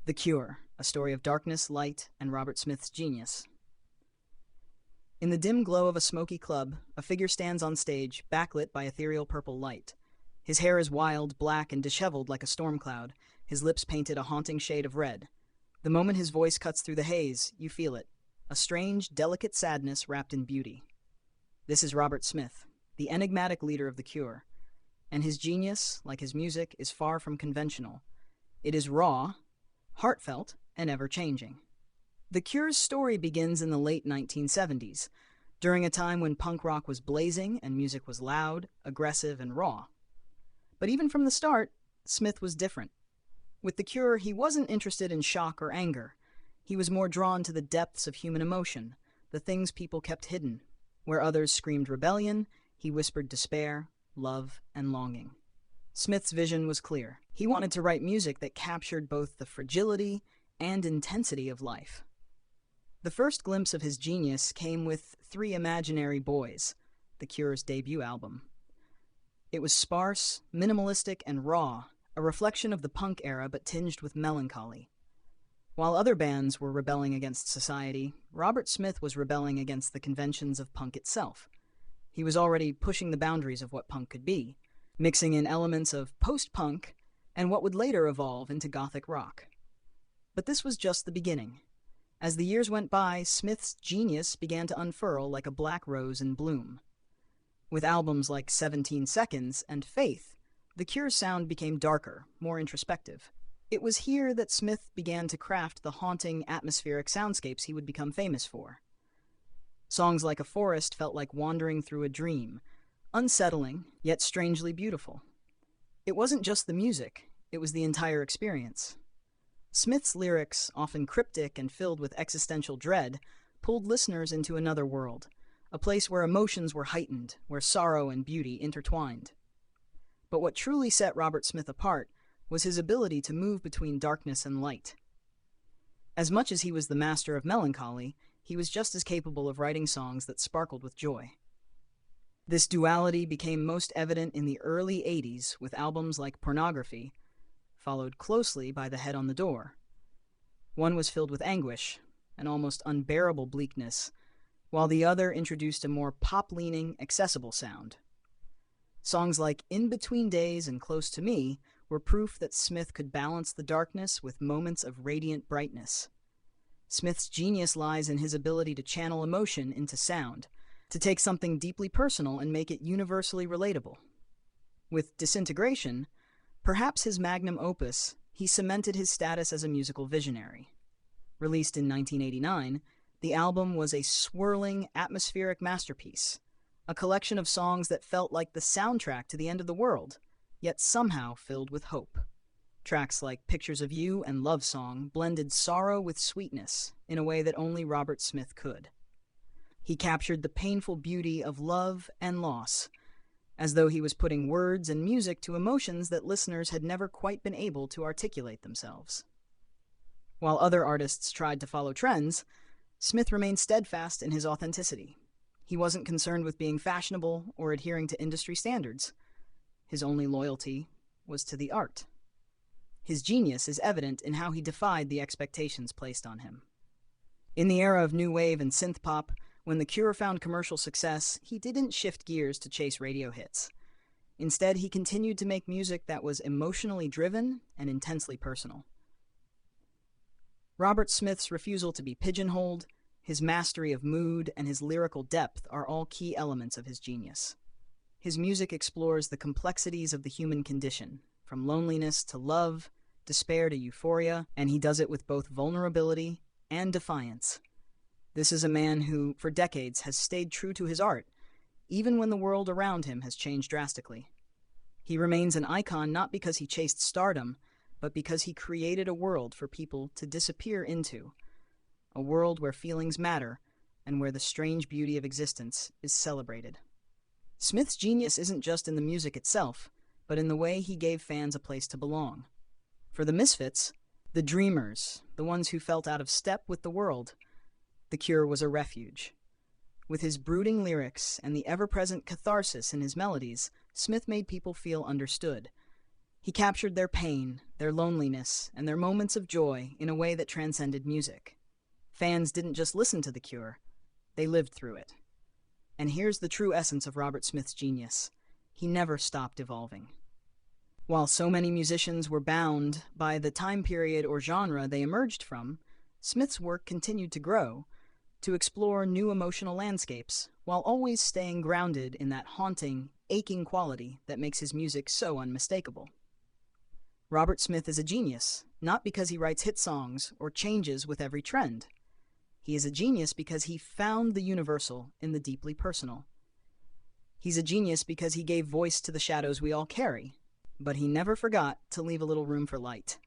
The Cure, a story of darkness, light, and Robert Smith's genius. In the dim glow of a smoky club, a figure stands on stage, backlit by ethereal purple light. His hair is wild, black, and disheveled like a storm cloud, his lips painted a haunting shade of red. The moment his voice cuts through the haze, you feel it, a strange, delicate sadness wrapped in beauty. This is Robert Smith, the enigmatic leader of The Cure, and his genius, like his music, is far from conventional. It is raw, heartfelt, and ever-changing. The Cure's story begins in the late 1970s, during a time when punk rock was blazing and music was loud, aggressive, and raw. But even from the start, Smith was different. With The Cure, he wasn't interested in shock or anger. He was more drawn to the depths of human emotion, the things people kept hidden. Where others screamed rebellion, he whispered despair, love, and longing. Smith's vision was clear. He wanted to write music that captured both the fragility and intensity of life. The first glimpse of his genius came with Three Imaginary Boys, The Cure's debut album. It was sparse, minimalistic, and raw, a reflection of the punk era but tinged with melancholy. While other bands were rebelling against society, Robert Smith was rebelling against the conventions of punk itself. He was already pushing the boundaries of what punk could be, mixing in elements of post-punk and what would later evolve into gothic rock. But this was just the beginning. As the years went by, Smith's genius began to unfurl like a black rose in bloom. With albums like 17 Seconds and Faith, The Cure's sound became darker, more introspective. It was here that Smith began to craft the haunting, atmospheric soundscapes he would become famous for. Songs like A Forest felt like wandering through a dream, unsettling, yet strangely beautiful. It wasn't just the music, it was the entire experience. Smith's lyrics, often cryptic and filled with existential dread, pulled listeners into another world, a place where emotions were heightened, where sorrow and beauty intertwined. But what truly set Robert Smith apart was his ability to move between darkness and light. As much as he was the master of melancholy, he was just as capable of writing songs that sparkled with joy. This duality became most evident in the early 80s with albums like Pornography, followed closely by The Head on the Door. One was filled with anguish, an almost unbearable bleakness, while the other introduced a more pop-leaning, accessible sound. Songs like In Between Days and Close to Me were proof that Smith could balance the darkness with moments of radiant brightness. Smith's genius lies in his ability to channel emotion into sound, to take something deeply personal and make it universally relatable. With Disintegration, perhaps his magnum opus, he cemented his status as a musical visionary. Released in 1989, the album was a swirling, atmospheric masterpiece, a collection of songs that felt like the soundtrack to the end of the world, yet somehow filled with hope. Tracks like Pictures of You and Love Song blended sorrow with sweetness in a way that only Robert Smith could. He captured the painful beauty of love and loss, as though he was putting words and music to emotions that listeners had never quite been able to articulate themselves. While other artists tried to follow trends, Smith remained steadfast in his authenticity. He wasn't concerned with being fashionable or adhering to industry standards. His only loyalty was to the art. His genius is evident in how he defied the expectations placed on him. In the era of new wave and synth pop, when The Cure found commercial success, he didn't shift gears to chase radio hits. Instead, he continued to make music that was emotionally driven and intensely personal. Robert Smith's refusal to be pigeonholed, his mastery of mood, and his lyrical depth are all key elements of his genius. His music explores the complexities of the human condition, from loneliness to love, despair to euphoria, and he does it with both vulnerability and defiance. This is a man who, for decades, has stayed true to his art, even when the world around him has changed drastically. He remains an icon not because he chased stardom, but because he created a world for people to disappear into, a world where feelings matter and where the strange beauty of existence is celebrated. Smith's genius isn't just in the music itself, but in the way he gave fans a place to belong. For the misfits, the dreamers, the ones who felt out of step with the world, The Cure was a refuge. With his brooding lyrics and the ever-present catharsis in his melodies, Smith made people feel understood. He captured their pain, their loneliness, and their moments of joy in a way that transcended music. Fans didn't just listen to The Cure, they lived through it. And here's the true essence of Robert Smith's genius. He never stopped evolving. While so many musicians were bound by the time period or genre they emerged from, Smith's work continued to grow, to explore new emotional landscapes, while always staying grounded in that haunting, aching quality that makes his music so unmistakable. Robert Smith is a genius, not because he writes hit songs or changes with every trend. He is a genius because he found the universal in the deeply personal. He's a genius because he gave voice to the shadows we all carry, but he never forgot to leave a little room for light.